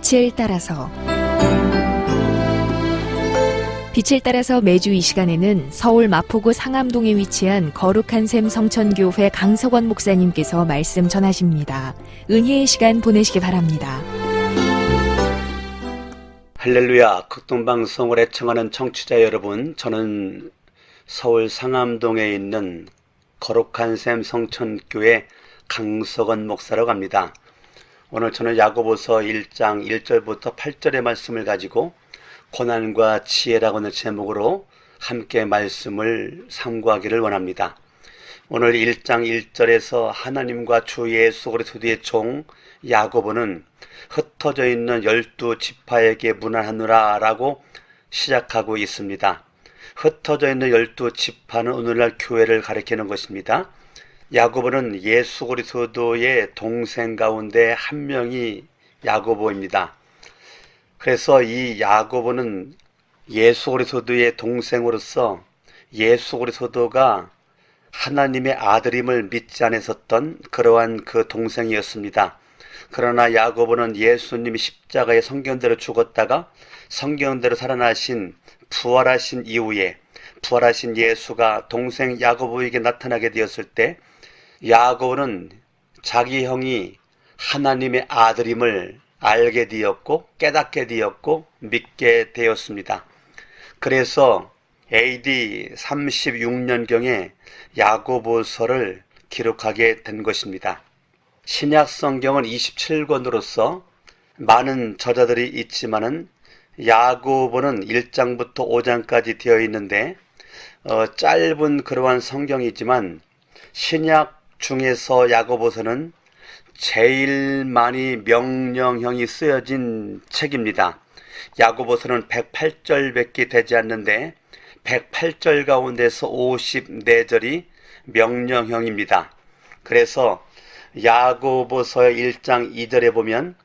빛을 따라서 매주 이 시간에는 서울 마포구 상암동에 위치한 거룩한 샘 성천교회 강석원 목사님께서 말씀 전하십니다. 은혜의 시간 보내시기 바랍니다. 할렐루야, 극동방송을 애청하는 청취자 여러분, 저는 서울 상암동에 있는 거룩한 샘 성천교회 강석원 목사라고 합니다. 오늘 저는 야고보서 1장 1절부터 8절의 말씀을 가지고 고난과 지혜라고 하는 제목으로 함께 말씀을 상고하기를 원합니다. 오늘 1장 1절에서 하나님과 주 예수 그리스도의 종 야고보는 흩어져 있는 12지파에게 문안하노라 라고 시작하고 있습니다. 흩어져 있는 12지파는 오늘날 교회를 가리키는 것입니다. 야고보는 예수 그리스도의 동생 가운데 한 명이 야고보입니다. 그래서 이 야고보는 예수 그리스도의 동생으로서 예수 그리스도가 하나님의 아들임을 믿지 않았었던 그러한 그 동생이었습니다. 그러나 야고보는 예수님이 십자가에 성경대로 죽었다가 성경대로 살아나신 부활하신 이후에 부활하신 예수가 동생 야고보에게 나타나게 되었을 때 야고보는 자기 형이 하나님의 아들임을 알게 되었고 깨닫게 되었고 믿게 되었습니다. 그래서 AD 36년경에 야고보서를 기록하게 된 것입니다. 신약 성경은 27권으로서 많은 저자들이 있지만은 야고보는 1장부터 5장까지 되어 있는데 짧은 그러한 성경이지만 신약 중에서 야고보서는 제일 많이 명령형이 쓰여진 책입니다. 야고보서는 108절밖에 되지 않는데 108절 가운데서 54절이 명령형입니다. 그래서 야고보서 1장 2절에 보면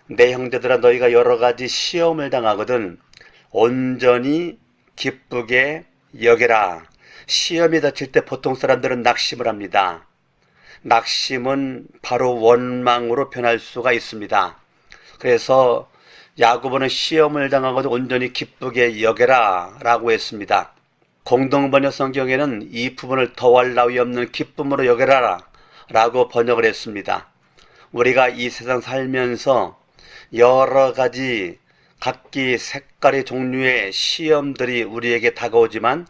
내 형제들아 너희가 여러 가지 시험을 당하거든 온전히 기쁘게 여겨라. 시험이 닥칠 때 보통 사람들은 낙심을 합니다. 낙심은 바로 원망으로 변할 수가 있습니다. 그래서 야고보는 시험을 당하고도 온전히 기쁘게 여겨라 라고 했습니다. 공동번역 성경에는 이 부분을 더할 나위 없는 기쁨으로 여겨라 라고 번역을 했습니다. 우리가 이 세상 살면서 여러 가지 각기 색깔의 종류의 시험들이 우리에게 다가오지만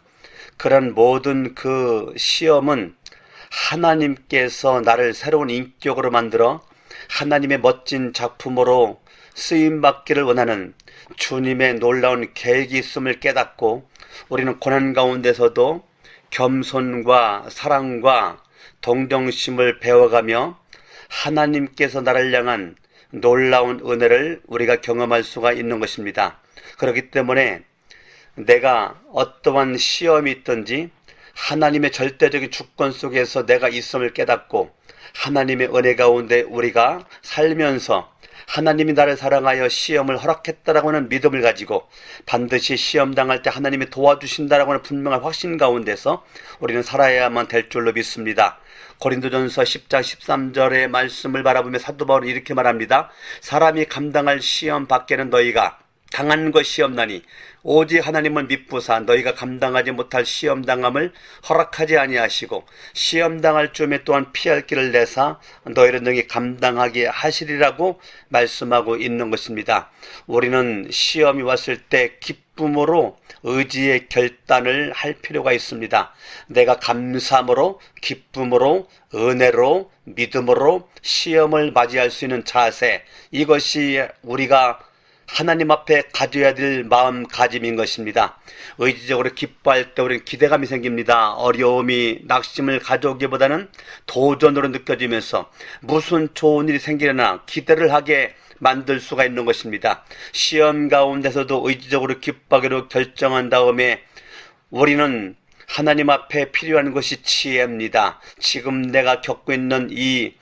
그런 모든 그 시험은 하나님께서 나를 새로운 인격으로 만들어 하나님의 멋진 작품으로 쓰임받기를 원하는 주님의 놀라운 계획이 있음을 깨닫고 우리는 고난 가운데서도 겸손과 사랑과 동정심을 배워가며 하나님께서 나를 향한 놀라운 은혜를 우리가 경험할 수가 있는 것입니다. 그렇기 때문에 내가 어떠한 시험이 있든지 하나님의 절대적인 주권 속에서 내가 있음을 깨닫고 하나님의 은혜 가운데 우리가 살면서 하나님이 나를 사랑하여 시험을 허락했다라고 하는 믿음을 가지고 반드시 시험 당할 때 하나님이 도와주신다라고 하는 분명한 확신 가운데서 우리는 살아야만 될 줄로 믿습니다. 고린도전서 10장 13절의 말씀을 바라보며 사도 바울은 이렇게 말합니다. 사람이 감당할 시험 밖에는 너희가 당한 것이 없나니 오직 하나님은 믿부사 너희가 감당하지 못할 시험당함을 허락하지 아니하시고 시험당할 쯤에 또한 피할 길을 내사 너희를 능히 감당하게 하시리라고 말씀하고 있는 것입니다. 우리는 시험이 왔을 때 기쁨으로 의지의 결단을 할 필요가 있습니다. 내가 감사함으로 기쁨으로 은혜로 믿음으로 시험을 맞이할 수 있는 자세, 이것이 우리가 하나님 앞에 가져야 될 마음가짐인 것입니다. 의지적으로 기뻐할 때 우리는 기대감이 생깁니다. 어려움이 낙심을 가져오기보다는 도전으로 느껴지면서 무슨 좋은 일이 생기려나 기대를 하게 만들 수가 있는 것입니다. 시험 가운데서도 의지적으로 기뻐하기로 결정한 다음에 우리는 하나님 앞에 필요한 것이 지혜입니다. 지금 내가 겪고 있는 이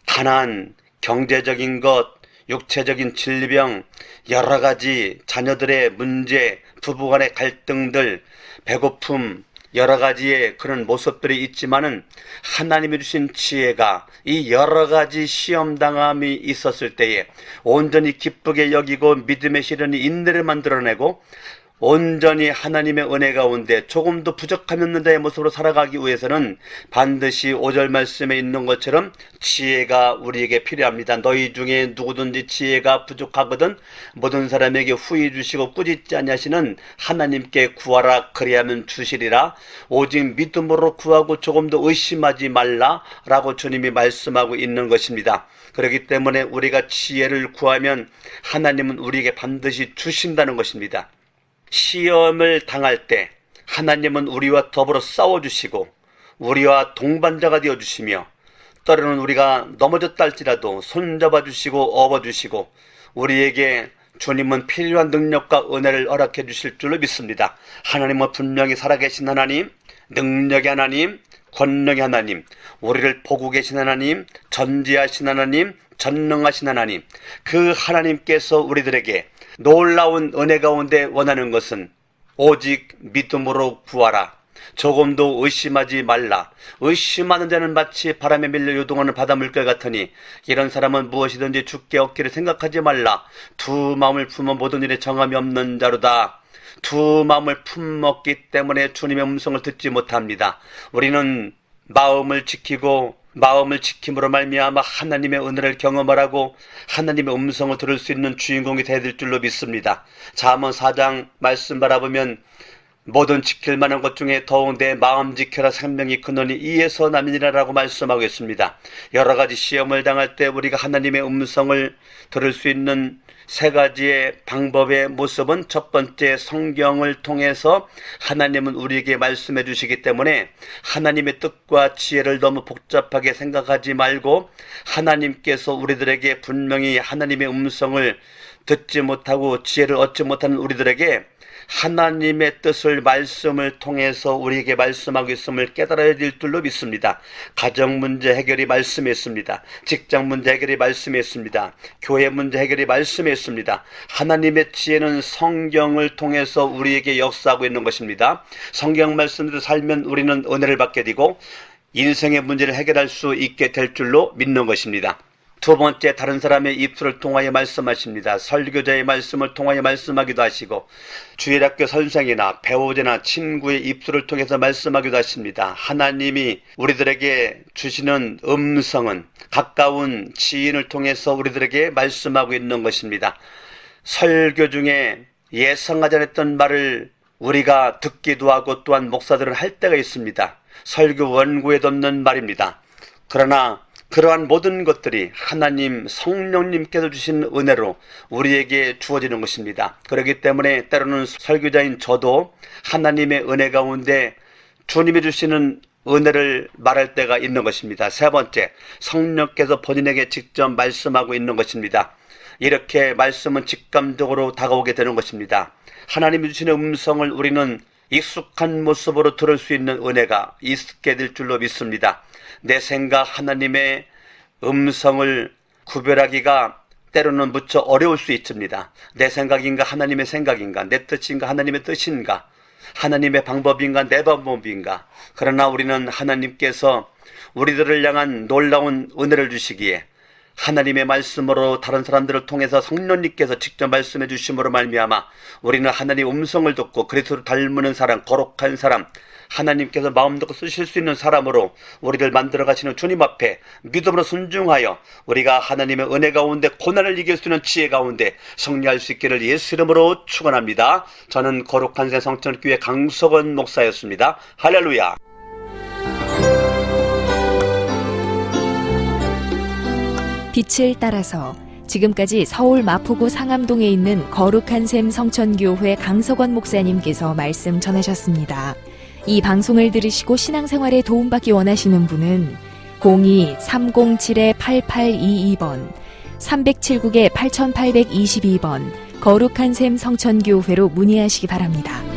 가난, 경제적인 것, 육체적인 질병, 여러 가지 자녀들의 문제, 부부간의 갈등들, 배고픔, 여러 가지의 그런 모습들이 있지만은 하나님이 주신 지혜가 이 여러 가지 시험당함이 있었을 때에 온전히 기쁘게 여기고 믿음의 시련이 인내를 만들어내고 온전히 하나님의 은혜 가운데 조금도 부족함이 없는 자의 모습으로 살아가기 위해서는 반드시 5절 말씀에 있는 것처럼 지혜가 우리에게 필요합니다. 너희 중에 누구든지 지혜가 부족하거든 모든 사람에게 후히 주시고 꾸짖지 아니하시는 하나님께 구하라 그리하면 주시리라. 오직 믿음으로 구하고 조금도 의심하지 말라 라고 주님이 말씀하고 있는 것입니다. 그렇기 때문에 우리가 지혜를 구하면 하나님은 우리에게 반드시 주신다는 것입니다. 시험을 당할 때 하나님은 우리와 더불어 싸워주시고 우리와 동반자가 되어주시며 때로는 우리가 넘어졌다 할지라도 손잡아 주시고 업어주시고 우리에게 주님은 필요한 능력과 은혜를 허락해 주실 줄로 믿습니다. 하나님은 분명히 살아계신 하나님, 능력의 하나님, 권능의 하나님, 우리를 보고 계신 하나님, 전지하신 하나님, 전능하신 하나님, 그 하나님께서 우리들에게 놀라운 은혜 가운데 원하는 것은 오직 믿음으로 구하라. 조금도 의심하지 말라. 의심하는 자는 마치 바람에 밀려 요동하는 바닷물결 같으니 이런 사람은 무엇이든지 죽게 얻기를 생각하지 말라. 두 마음을 품어 모든 일에 정함이 없는 자로다. 두 마음을 품었기 때문에 주님의 음성을 듣지 못합니다. 우리는 마음을 지킴으로 말미암아 하나님의 은혜를 경험하라고 하나님의 음성을 들을 수 있는 주인공이 되어야 될 줄로 믿습니다. 잠언 4장 말씀 바라보면 모든 지킬 만한 것 중에 더욱 내 마음 지켜라 생명이 크노니 이에서 남이니라라고 말씀하고 있습니다. 여러 가지 시험을 당할 때 우리가 하나님의 음성을 들을 수 있는 세 가지의 방법의 모습은 첫 번째 성경을 통해서 하나님은 우리에게 말씀해 주시기 때문에 하나님의 뜻과 지혜를 너무 복잡하게 생각하지 말고 하나님께서 우리들에게 분명히 하나님의 음성을 듣지 못하고 지혜를 얻지 못하는 우리들에게 하나님의 뜻을 말씀을 통해서 우리에게 말씀하고 있음을 깨달아야 될 줄로 믿습니다. 가정 문제 해결이 말씀에 있습니다. 직장 문제 해결이 말씀에 있습니다. 교회 문제 해결이 말씀에 있습니다. 하나님의 지혜는 성경을 통해서 우리에게 역사하고 있는 것입니다. 성경 말씀대로 살면 우리는 은혜를 받게 되고 인생의 문제를 해결할 수 있게 될 줄로 믿는 것입니다. 두 번째, 다른 사람의 입술을 통하여 말씀하십니다. 설교자의 말씀을 통하여 말씀하기도 하시고 주일학교 선생이나 배우자나 친구의 입술을 통해서 말씀하기도 하십니다. 하나님이 우리들에게 주시는 음성은 가까운 지인을 통해서 우리들에게 말씀하고 있는 것입니다. 설교 중에 예상하지 않았던 말을 우리가 듣기도 하고 또한 목사들은 할 때가 있습니다. 설교 원고에도 없는 말입니다. 그러나 그러한 모든 것들이 하나님 성령님께서 주신 은혜로 우리에게 주어지는 것입니다. 그렇기 때문에 때로는 설교자인 저도 하나님의 은혜 가운데 주님이 주시는 은혜를 말할 때가 있는 것입니다. 세 번째, 성령께서 본인에게 직접 말씀하고 있는 것입니다. 이렇게 말씀은 직감적으로 다가오게 되는 것입니다. 하나님이 주시는 음성을 우리는 익숙한 모습으로 들을 수 있는 은혜가 있게 될 줄로 믿습니다. 내 생각 하나님의 음성을 구별하기가 때로는 무척 어려울 수 있습니다. 내 생각인가 하나님의 생각인가, 내 뜻인가 하나님의 뜻인가, 하나님의 방법인가 내 방법인가. 그러나 우리는 하나님께서 우리들을 향한 놀라운 은혜를 주시기에 하나님의 말씀으로 다른 사람들을 통해서 성령님께서 직접 말씀해 주심으로 말미암아 우리는 하나님의 음성을 듣고 그리스도를 닮는 사람, 거룩한 사람, 하나님께서 마음 놓고 쓰실 수 있는 사람으로 우리를 만들어 가시는 주님 앞에 믿음으로 순종하여 우리가 하나님의 은혜 가운데 고난을 이길 수 있는 지혜 가운데 승리할 수 있기를 예수 이름으로 축원합니다. 저는 거룩한 새 성천교회 강석원 목사였습니다. 할렐루야. 빛을 따라서 지금까지 서울 마포구 상암동에 있는 거룩한 샘 성천교회 강석원 목사님께서 말씀 전하셨습니다. 이 방송을 들으시고 신앙생활에 도움받기 원하시는 분은 02-307-8822번, 307국에 8822번 거룩한 샘 성천교회로 문의하시기 바랍니다.